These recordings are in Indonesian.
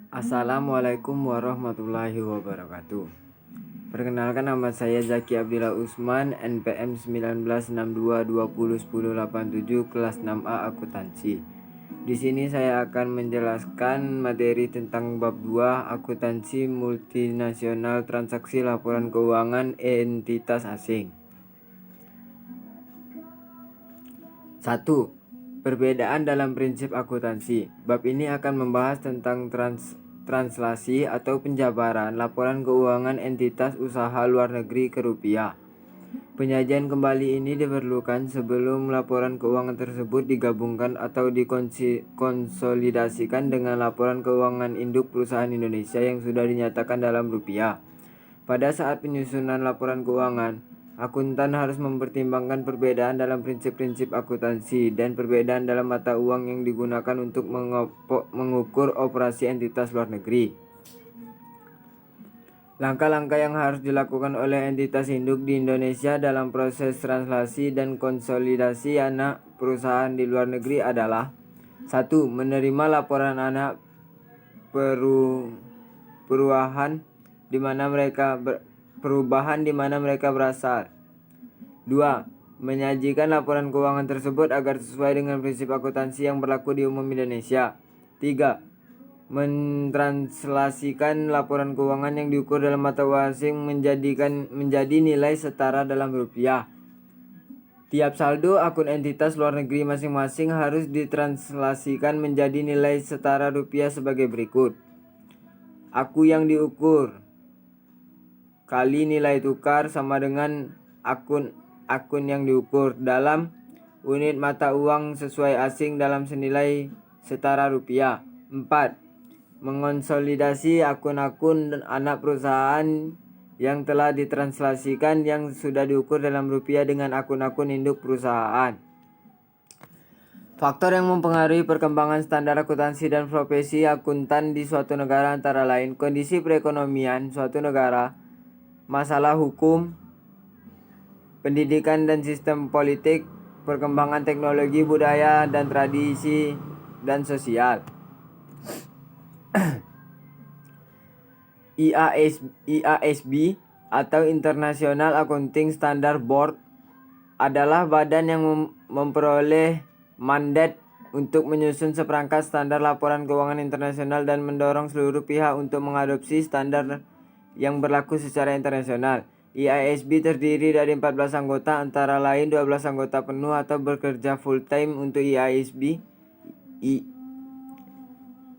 Assalamualaikum warahmatullahi wabarakatuh. Perkenalkan, nama saya Zaki Abdillah Usman, NPM 1962201087 kelas 6A akuntansi. Di sini saya akan menjelaskan materi tentang bab 2 akuntansi multinasional transaksi laporan keuangan entitas asing. 1. Perbedaan dalam prinsip akuntansi. Bab ini akan membahas tentang translasi atau penjabaran laporan keuangan entitas usaha luar negeri ke rupiah. Penyajian kembali ini diperlukan sebelum laporan keuangan tersebut digabungkan atau dikonsolidasikan dengan laporan keuangan induk perusahaan Indonesia yang sudah dinyatakan dalam rupiah. Pada saat penyusunan laporan keuangan, akuntan harus mempertimbangkan perbedaan dalam prinsip-prinsip akuntansi dan perbedaan dalam mata uang yang digunakan untuk mengukur operasi entitas luar negeri. Langkah-langkah yang harus dilakukan oleh entitas induk di Indonesia dalam proses translasi dan konsolidasi anak perusahaan di luar negeri adalah: 1. Menerima laporan anak perubahan di mana mereka berasal. 2. Menyajikan laporan keuangan tersebut agar sesuai dengan prinsip akuntansi yang berlaku di umum Indonesia. 3. Mentranslasikan laporan keuangan yang diukur dalam mata uang asing menjadi nilai setara dalam rupiah. Tiap saldo akun entitas luar negeri masing-masing harus ditranslasikan menjadi nilai setara rupiah sebagai berikut: aku yang diukur kali nilai tukar sama dengan akun yang diukur dalam unit mata uang sesuai asing dalam senilai setara rupiah. 4. Mengonsolidasi akun-akun anak perusahaan yang telah ditranslasikan yang sudah diukur dalam rupiah dengan akun-akun induk perusahaan. Faktor yang mempengaruhi perkembangan standar akuntansi dan profesi akuntan di suatu negara antara lain kondisi perekonomian suatu negara, masalah hukum, pendidikan dan sistem politik, perkembangan teknologi, budaya, dan tradisi dan sosial. IASB atau International Accounting Standard Board adalah badan yang memperoleh mandat untuk menyusun seperangkat standar laporan keuangan internasional dan mendorong seluruh pihak untuk mengadopsi standar yang berlaku secara internasional. IASB terdiri dari 14 anggota, antara lain 12 anggota penuh atau bekerja full time untuk IASB,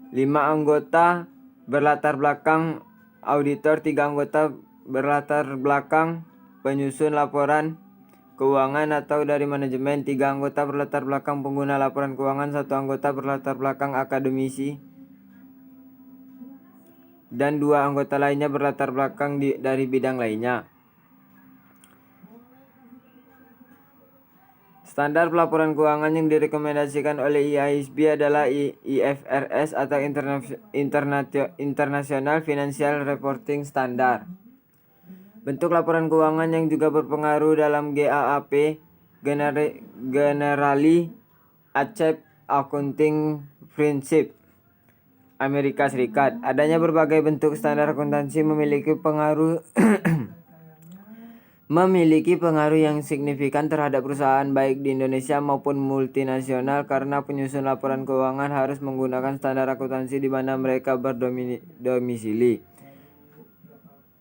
5 anggota berlatar belakang auditor, 3 anggota berlatar belakang penyusun laporan keuangan atau dari manajemen, 3 anggota berlatar belakang pengguna laporan keuangan, 1 anggota berlatar belakang akademisi, dan 2 anggota lainnya berlatar belakang dari bidang lainnya. Standar pelaporan keuangan yang direkomendasikan oleh IASB adalah IFRS atau International Financial Reporting Standard. Bentuk laporan keuangan yang juga berpengaruh dalam GAAP, Generally Accepted Accounting Principles, Amerika Serikat. Adanya berbagai bentuk standar akuntansi memiliki pengaruh yang signifikan terhadap perusahaan baik di Indonesia maupun multinasional karena penyusun laporan keuangan harus menggunakan standar akuntansi di mana mereka berdomisili.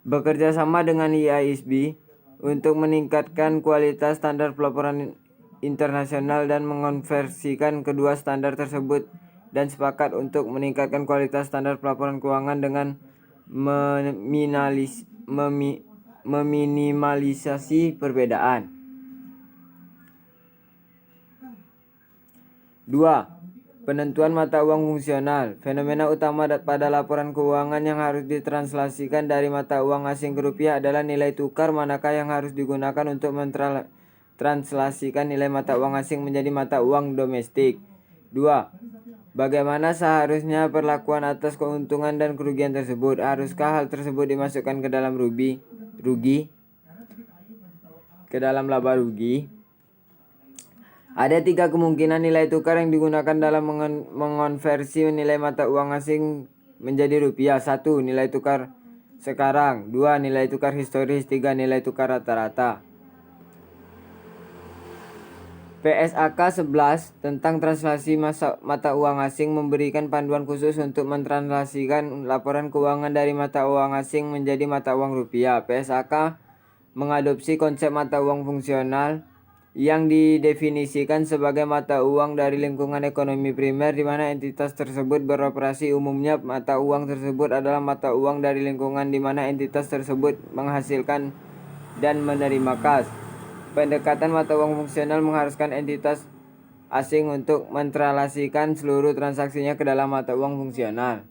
Bekerja sama dengan IASB untuk meningkatkan kualitas standar pelaporan internasional dan mengonversikan kedua standar tersebut, dan sepakat untuk meningkatkan kualitas standar pelaporan keuangan dengan meminimalisasi perbedaan. 2. Penentuan mata uang fungsional. Fenomena utama pada laporan keuangan yang harus ditranslasikan dari mata uang asing ke rupiah adalah nilai tukar, manakah yang harus digunakan untuk mentranslasikan nilai mata uang asing menjadi mata uang domestik. 2. Bagaimana seharusnya perlakuan atas keuntungan dan kerugian tersebut? Haruskah hal tersebut dimasukkan ke dalam laba rugi? Ada 3 kemungkinan nilai tukar yang digunakan dalam mengonversi nilai mata uang asing menjadi rupiah. 1. Nilai tukar sekarang. 2. Nilai tukar historis. 3. Nilai tukar rata-rata. PSAK 11 tentang translasi mata uang asing memberikan panduan khusus untuk mentranslasikan laporan keuangan dari mata uang asing menjadi mata uang rupiah. PSAK mengadopsi konsep mata uang fungsional yang didefinisikan sebagai mata uang dari lingkungan ekonomi primer di mana entitas tersebut beroperasi. Umumnya mata uang tersebut adalah mata uang dari lingkungan di mana entitas tersebut menghasilkan dan menerima kas. Pendekatan mata uang fungsional mengharuskan entitas asing untuk mentranslasikan seluruh transaksinya ke dalam mata uang fungsional.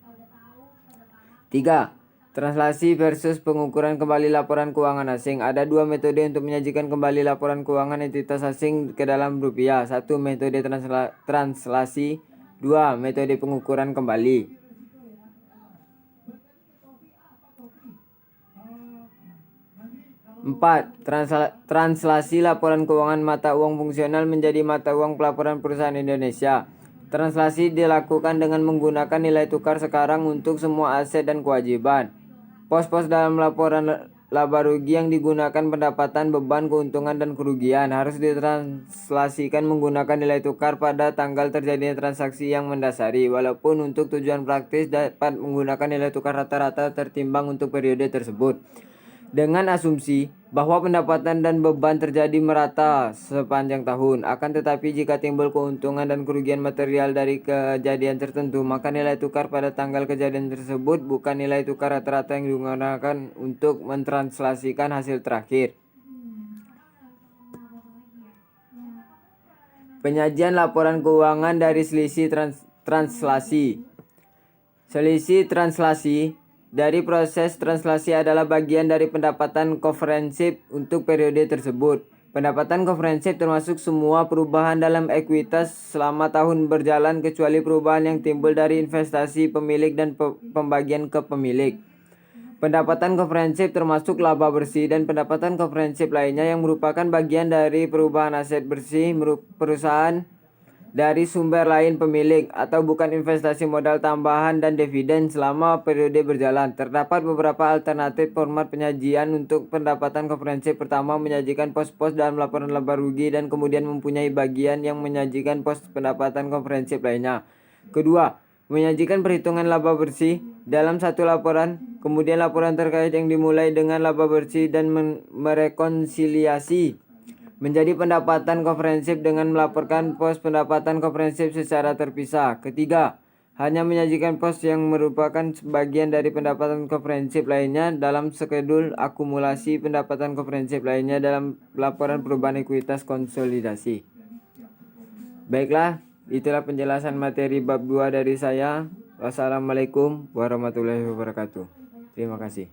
3. Translasi versus pengukuran kembali laporan keuangan asing. Ada dua metode untuk menyajikan kembali laporan keuangan entitas asing ke dalam rupiah. 1. Metode translasi. 2. Metode pengukuran kembali. 4. Translasi laporan keuangan mata uang fungsional menjadi mata uang pelaporan perusahaan Indonesia. Translasi dilakukan dengan menggunakan nilai tukar sekarang untuk semua aset dan kewajiban. Pos-pos dalam laporan laba rugi yang digunakan pendapatan, beban, keuntungan, dan kerugian harus ditranslasikan menggunakan nilai tukar pada tanggal terjadinya transaksi yang mendasari, walaupun untuk tujuan praktis dapat menggunakan nilai tukar rata-rata tertimbang untuk periode tersebut. Dengan asumsi bahwa pendapatan dan beban terjadi merata sepanjang tahun. Akan tetapi jika timbul keuntungan dan kerugian material dari kejadian tertentu, maka nilai tukar pada tanggal kejadian tersebut bukan nilai tukar rata-rata yang digunakan untuk mentranslasikan hasil terakhir. Penyajian laporan keuangan dari selisih translasi. Selisih translasi dari proses translasi adalah bagian dari pendapatan komprehensif untuk periode tersebut. Pendapatan komprehensif termasuk semua perubahan dalam ekuitas selama tahun berjalan kecuali perubahan yang timbul dari investasi pemilik dan pembagian ke pemilik. Pendapatan komprehensif termasuk laba bersih dan pendapatan komprehensif lainnya yang merupakan bagian dari perubahan aset bersih perusahaan dari sumber lain pemilik atau bukan investasi modal tambahan dan dividen selama periode berjalan. Terdapat beberapa alternatif format penyajian untuk pendapatan komprehensif. Pertama, menyajikan pos-pos dalam laporan laba rugi dan kemudian mempunyai bagian yang menyajikan pos pendapatan komprehensif lainnya. Kedua, menyajikan perhitungan laba bersih dalam satu laporan, kemudian laporan terkait yang dimulai dengan laba bersih dan merekonsiliasi menjadi pendapatan komprehensif dengan melaporkan pos pendapatan komprehensif secara terpisah. Ketiga, hanya menyajikan pos yang merupakan bagian dari pendapatan komprehensif lainnya dalam skedul akumulasi pendapatan komprehensif lainnya dalam laporan perubahan ekuitas konsolidasi. Baiklah, itulah penjelasan materi bab 2 dari saya. Wassalamualaikum warahmatullahi wabarakatuh. Terima kasih.